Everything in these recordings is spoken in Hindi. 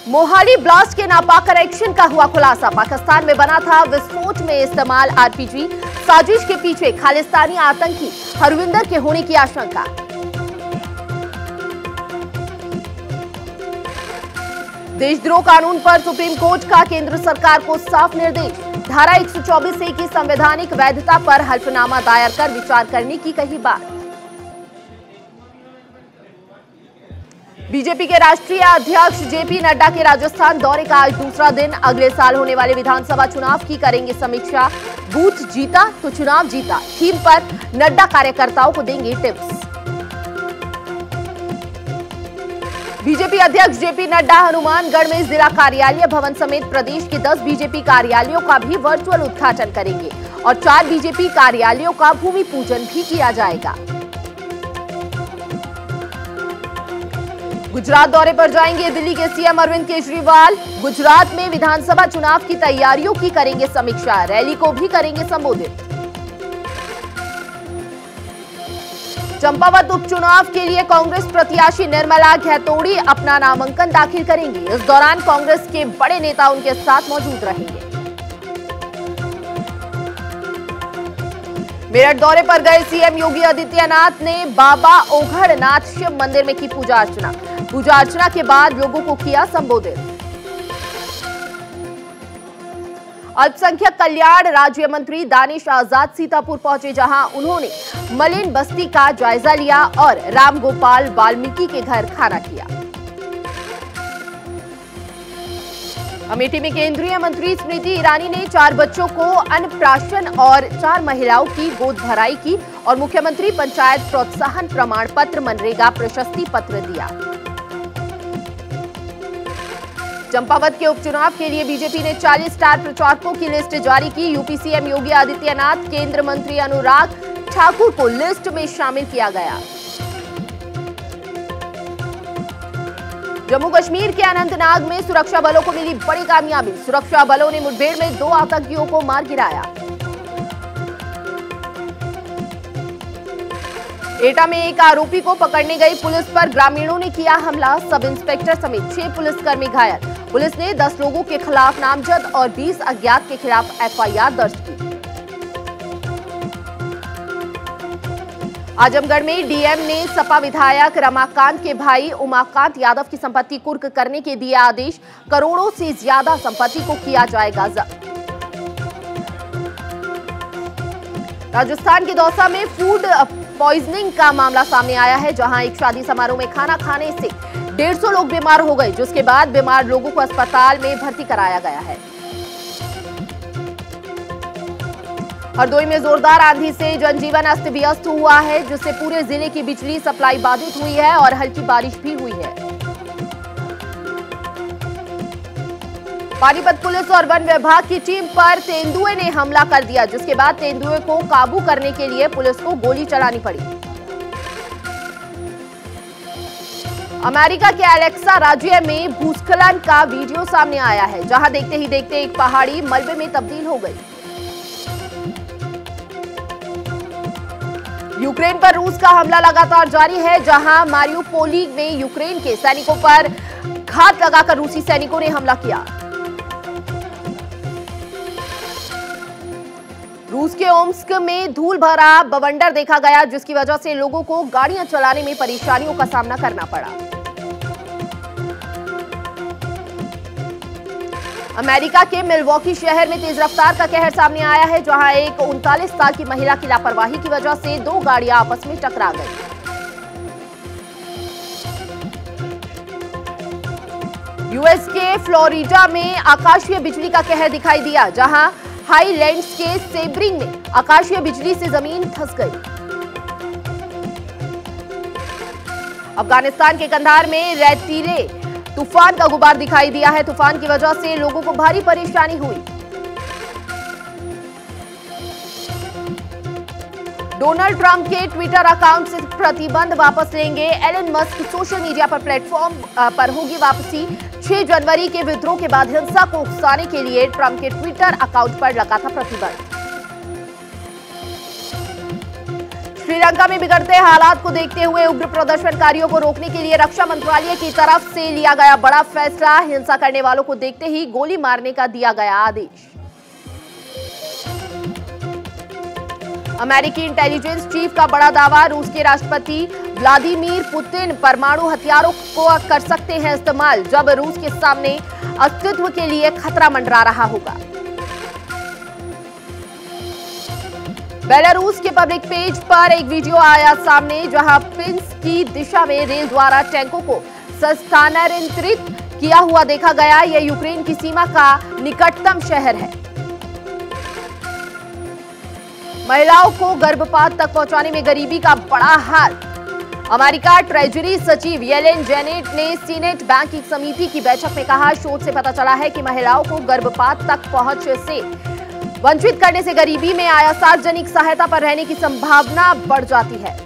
मोहाली ब्लास्ट के नापाक एक्शन का हुआ खुलासा। पाकिस्तान में बना था विस्फोट में इस्तेमाल आरपीजी। साजिश के पीछे खालिस्तानी आतंकी हरविंदर के होने की आशंका। देशद्रोह कानून पर सुप्रीम कोर्ट का केंद्र सरकार को साफ निर्देश। धारा 124A की संवैधानिक वैधता पर हल्फनामा दायर कर विचार करने की कही बात। बीजेपी के राष्ट्रीय अध्यक्ष जेपी नड्डा के राजस्थान दौरे का आज दूसरा दिन। अगले साल होने वाले विधानसभा चुनाव की करेंगे समीक्षा। बूथ जीता तो चुनाव जीता थीम पर नड्डा कार्यकर्ताओं को देंगे टिप्स। बीजेपी अध्यक्ष जेपी नड्डा हनुमानगढ़ में जिला कार्यालय भवन समेत प्रदेश के 10 बीजेपी कार्यालयों का भी वर्चुअल उद्घाटन करेंगे और 4 बीजेपी कार्यालयों का भूमि पूजन भी किया जाएगा। गुजरात दौरे पर जाएंगे दिल्ली के सीएम अरविंद केजरीवाल। गुजरात में विधानसभा चुनाव की तैयारियों की करेंगे समीक्षा। रैली को भी करेंगे संबोधित। चंपावत उपचुनाव के लिए कांग्रेस प्रत्याशी निर्मला घैतोड़ी अपना नामांकन दाखिल करेंगी। इस दौरान कांग्रेस के बड़े नेता उनके साथ मौजूद रहेंगे। मेरठ दौरे पर गए सीएम योगी आदित्यनाथ ने बाबा ओघड़नाथ शिव मंदिर में की पूजा अर्चना। पूजा अर्चना के बाद लोगों को किया संबोधित। अल्पसंख्यक कल्याण राज्य मंत्री दानिश आजाद सीतापुर पहुंचे, जहां उन्होंने मलिन बस्ती का जायजा लिया और रामगोपाल वाल्मीकि के घर खाना किया। अमेठी में केंद्रीय मंत्री स्मृति ईरानी ने 4 बच्चों को अन्नप्राशन और 4 महिलाओं की गोद भराई की और मुख्यमंत्री पंचायत प्रोत्साहन प्रमाण पत्र मनरेगा प्रशस्ति पत्र दिया। चंपावत के उपचुनाव के लिए बीजेपी ने 40 स्टार प्रचारकों की लिस्ट जारी की। यूपी सीएम योगी आदित्यनाथ, केंद्र मंत्री अनुराग ठाकुर को लिस्ट में शामिल किया गया। जम्मू कश्मीर के अनंतनाग में सुरक्षा बलों को मिली बड़ी कामयाबी। सुरक्षा बलों ने मुठभेड़ में 2 आतंकियों को मार गिराया। एटा में एक आरोपी को पकड़ने गई पुलिस पर ग्रामीणों ने किया हमला। सब इंस्पेक्टर समेत 6 पुलिसकर्मी घायल। पुलिस ने 10 लोगों के खिलाफ नामजद और 20 अज्ञात के खिलाफ एफआईआर दर्ज की। आजमगढ़ में डीएम ने सपा विधायक रमाकांत के भाई उमाकांत यादव की संपत्ति कुर्क करने के दिए आदेश। करोड़ों से ज्यादा संपत्ति को किया जाएगा जब्त। राजस्थान के दौसा में फूड पॉइजनिंग का मामला सामने आया है, जहां एक शादी समारोह में खाना खाने से 150 लोग बीमार हो गए, जिसके बाद बीमार लोगों को अस्पताल में भर्ती कराया गया है। हरदोई में जोरदार आंधी से जनजीवन अस्त व्यस्त हुआ है, जिससे पूरे जिले की बिजली सप्लाई बाधित हुई है और हल्की बारिश भी हुई है। पानीपत पुलिस और वन विभाग की टीम पर तेंदुए ने हमला कर दिया, जिसके बाद तेंदुए को काबू करने के लिए पुलिस को गोली चलानी पड़ी। अमेरिका के अलेक्सा राज्य में भूस्खलन का वीडियो सामने आया है, जहां देखते ही देखते एक पहाड़ी मलबे में तब्दील हो गई। यूक्रेन पर रूस का हमला लगातार जारी है, जहां मारियुपोली में यूक्रेन के सैनिकों पर घात लगाकर रूसी सैनिकों ने हमला किया। रूस के ओम्स्क में धूल भरा बवंडर देखा गया, जिसकी वजह से लोगों को गाड़ियां चलाने में परेशानियों का सामना करना पड़ा। अमेरिका के मिल्वॉकी शहर में तेज रफ्तार का कहर सामने आया है, जहां एक 39 साल की महिला की लापरवाही की वजह से 2 गाड़ियां आपस में टकरा गई। यूएस के फ्लोरिडा में आकाशीय बिजली का कहर दिखाई दिया, जहां हाईलैंड्स के सेब्रिंग में आकाशीय बिजली से जमीन धंस गई। अफगानिस्तान के कंधार में रेतीले तूफान का गुबार दिखाई दिया है। तूफान की वजह से लोगों को भारी परेशानी हुई। डोनाल्ड ट्रंप के ट्विटर अकाउंट से प्रतिबंध वापस लेंगे एलन मस्क। सोशल मीडिया पर प्लेटफॉर्म पर होगी वापसी। 6 जनवरी के विद्रोह के बाद हिंसा को उकसाने के लिए ट्रंप के ट्विटर अकाउंट पर लगा था प्रतिबंध। श्रीलंका में बिगड़ते हालात को देखते हुए उग्र प्रदर्शनकारियों को रोकने के लिए रक्षा मंत्रालय की तरफ से लिया गया बड़ा फैसला। हिंसा करने वालों को देखते ही गोली मारने का दिया गया आदेश। अमेरिकी इंटेलिजेंस चीफ का बड़ा दावा, रूस के राष्ट्रपति व्लादिमीर पुतिन परमाणु हथियारों को कर सकते हैं इस्तेमाल जब रूस के सामने अस्तित्व के लिए खतरा मंडरा रहा होगा। बेलारूस के पब्लिक पेज पर एक वीडियो आया सामने जहां पिंस्क की दिशा में रेल द्वारा टैंकों को स्थानांतरित किया हुआ देखा गया। यह यूक्रेन की सीमा का निकटतम शहर है। महिलाओं को गर्भपात तक पहुंचाने में गरीबी का बड़ा हाल। अमेरिका ट्रेजरी सचिव येलेन जेनेट ने सीनेट बैंकिंग समिति की बैठक में कहा, शोध से पता चला है कि महिलाओं को गर्भपात तक पहुंच से वंचित करने से गरीबी में आया सार्वजनिक सहायता पर रहने की संभावना बढ़ जाती है।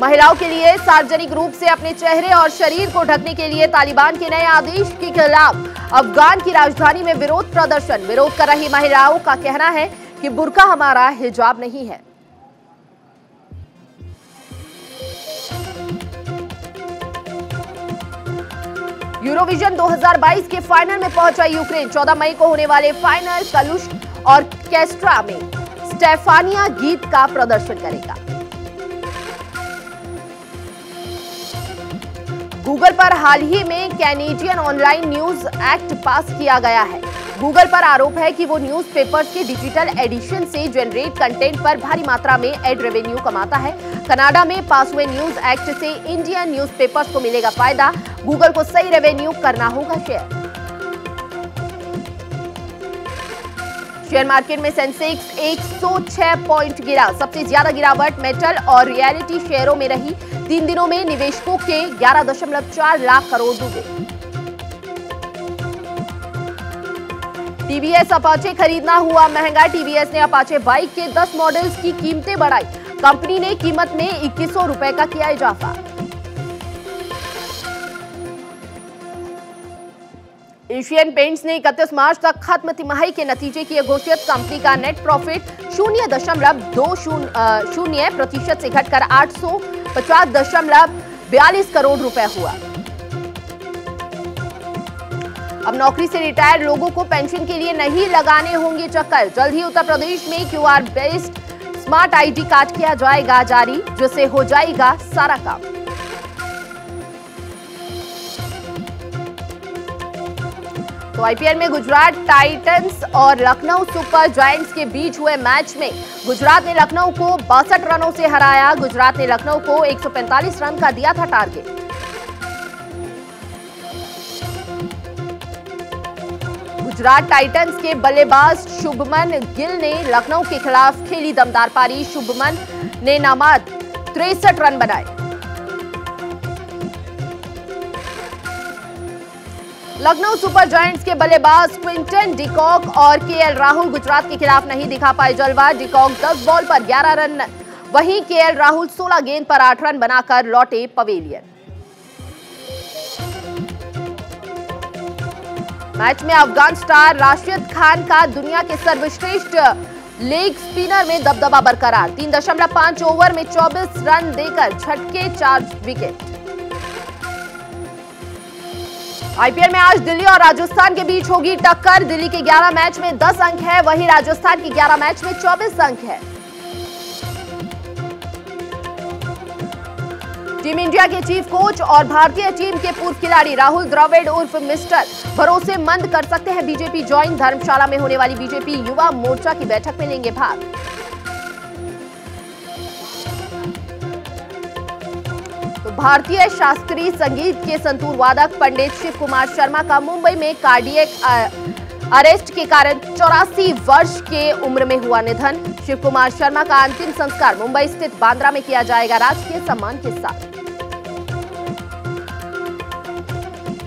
महिलाओं के लिए सार्वजनिक रूप से अपने चेहरे और शरीर को ढकने के लिए तालिबान के नए आदेश के खिलाफ अफगान की राजधानी में विरोध प्रदर्शन। विरोध कर रही महिलाओं का कहना है कि बुर्का हमारा हिजाब नहीं है। यूरोविजन 2022 के फाइनल में पहुंचा यूक्रेन। 14 मई को होने वाले फाइनल कलुश और कैस्ट्रा में स्टेफानिया गीत का प्रदर्शन करेगा। गूगल पर हाल ही में कैनेडियन ऑनलाइन न्यूज एक्ट पास किया गया है। गूगल पर आरोप है कि वो न्यूज़पेपर्स के डिजिटल एडिशन से जनरेट कंटेंट पर भारी मात्रा में एड रेवेन्यू कमाता है। कनाडा में पास हुए न्यूज एक्ट से इंडियन न्यूज़पेपर्स को मिलेगा फायदा। गूगल को सही रेवेन्यू करना होगा शेयर। शेयर मार्केट में सेंसेक्स 106 पॉइंट गिरा। सबसे ज्यादा गिरावट मेटल और रियलिटी शेयरों में रही। 3 दिनों में निवेशकों के 11.4 लाख करोड़ डूबे। टीवीएस अपाचे खरीदना हुआ महंगा। टीवीएस ने अपाचे बाइक के 10 मॉडल्स की कीमतें बढ़ाई। कंपनी ने कीमत में 2100 रुपए का किया इजाफा। एशियन पेंट्स ने 31 मार्च तक खत्म तिमाही के नतीजे किए घोषित। कंपनी का नेट प्रॉफिट 0.20% से घटकर 850.42 करोड़ रुपए हुआ। अब नौकरी से रिटायर लोगों को पेंशन के लिए नहीं लगाने होंगे चक्कर। जल्द ही उत्तर प्रदेश में QR based smart ID card किया जाएगा जारी, जिससे हो जाएगा सारा काम। तो आईपीएल में गुजरात टाइटंस और लखनऊ सुपर जायंट्स के बीच हुए मैच में गुजरात ने लखनऊ को 62 रनों से हराया। गुजरात ने लखनऊ को 145 रन का दिया था टारगेट। गुजरात टाइटंस के बल्लेबाज शुभमन गिल ने लखनऊ के खिलाफ खेली दमदार पारी। शुभमन ने नाबाद 63 रन बनाए। लखनऊ सुपर जायंट्स के बल्लेबाज क्विंटन डिकॉक और केएल राहुल गुजरात के खिलाफ नहीं दिखा पाए जलवा। डिकॉक 10 बॉल पर 11 रन, वहीं केएल राहुल 16 गेंद पर 8 रन बनाकर लौटे पवेलियन। मैच में अफगान स्टार राशिद खान का दुनिया के सर्वश्रेष्ठ लेग स्पिनर में दबदबा बरकरार। 3.5 ओवर में 24 रन देकर झटके 4 विकेट। आईपीएल में आज दिल्ली और राजस्थान के बीच होगी टक्कर। दिल्ली के 11 मैच में 10 अंक है, वहीं राजस्थान के 11 मैच में 24 अंक है। टीम इंडिया के चीफ कोच और भारतीय टीम के पूर्व खिलाड़ी राहुल द्रविड़ उर्फ मिस्टर भरोसेमंद कर सकते हैं बीजेपी ज्वाइन। धर्मशाला में होने वाली बीजेपी युवा मोर्चा की बैठक में लेंगे भाग। तो भारतीय शास्त्रीय संगीत के संतूर वादक पंडित शिव कुमार शर्मा का मुंबई में कार्डियक अरेस्ट के कारण 84 वर्ष के उम्र में हुआ निधन। शिव कुमार शर्मा का अंतिम संस्कार मुंबई स्थित बांद्रा में किया जाएगा राजकीय सम्मान के साथ।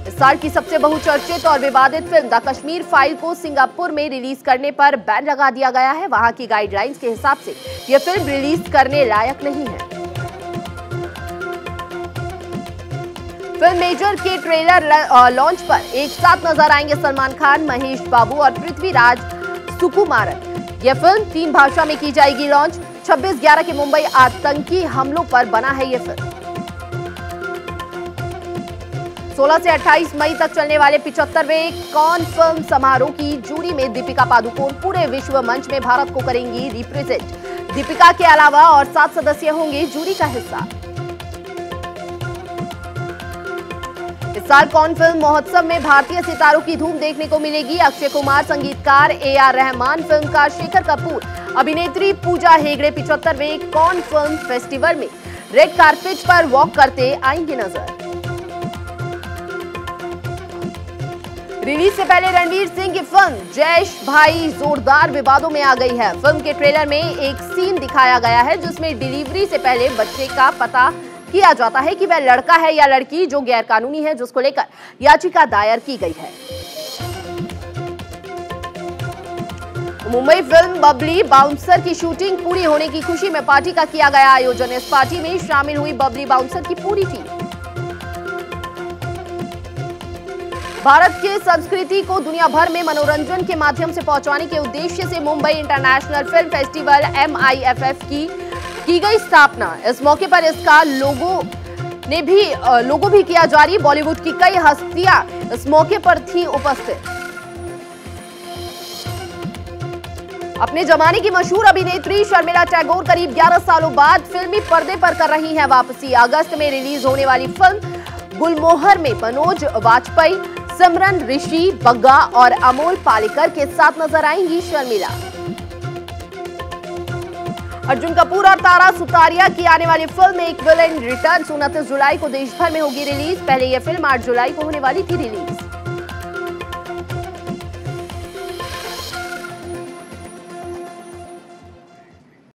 इस साल की सबसे बहुचर्चित और विवादित फिल्म द कश्मीर फाइल को सिंगापुर में रिलीज करने पर बैन लगा दिया गया है। वहां की गाइडलाइंस के हिसाब से यह फिल्म रिलीज करने लायक नहीं है। फिल्म मेजर के ट्रेलर लॉन्च पर एक साथ नजर आएंगे सलमान खान, महेश बाबू और पृथ्वीराज सुकुमारन। यह फिल्म 3 भाषा में की जाएगी लॉन्च। 26/11 के मुंबई आतंकी हमलों पर बना है यह फिल्म। 16 से 28 मई तक चलने वाले 75वें कॉन फिल्म समारोह की जूरी में दीपिका पादुकोण पूरे विश्व मंच में भारत को करेंगी रिप्रेजेंट। दीपिका के अलावा और 7 सदस्य होंगे जूरी का हिस्सा। इस साल कॉन फिल्म महोत्सव में भारतीय सितारों की धूम देखने को मिलेगी। अक्षय कुमार, संगीतकार AR रहमान, फिल्मकार शेखर कपूर, अभिनेत्री Pooja Hegde 75वें cone film festival में रेड कार्पेट पर वॉक करते आएंगे नजर। रिलीज से पहले रणवीर सिंह की फिल्म जैश भाई जोरदार विवादों में आ गई है। फिल्म के ट्रेलर में एक सीन दिखाया गया है जिसमें डिलीवरी से पहले बच्चे का पता किया जाता है कि वह लड़का है या लड़की, जो गैरकानूनी है, जिसको लेकर याचिका दायर की गई है। मुंबई फिल्म बबली बाउंसर की शूटिंग पूरी होने की खुशी में पार्टी का किया गया आयोजन। इस पार्टी में शामिल हुई बबली बाउंसर की पूरी टीम। भारत की संस्कृति को दुनिया भर में मनोरंजन के माध्यम से पहुंचाने के उद्देश्य से Mumbai international film festival MIFF की गई स्थापना। इस मौके पर इसका लोगो भी किया जारी। बॉलीवुड की कई हस्तियां इस मौके पर थी उपस्थित। अपने जमाने की मशहूर अभिनेत्री शर्मिला टैगोर करीब 11 सालों बाद फिल्मी पर्दे पर कर रही हैं वापसी। अगस्त में रिलीज होने वाली फिल्म गुलमोहर में मनोज वाजपेयी, सिमरन, ऋषि बग्गा और अमोल पालेकर के साथ नजर आएंगी शर्मिला। अर्जुन कपूर और तारा सुतारिया की आने वाली फिल्म एक विलेन रिटर्न 29 जुलाई को देश भर में होगी रिलीज। पहले यह फिल्म 8 जुलाई को होने वाली थी रिलीज।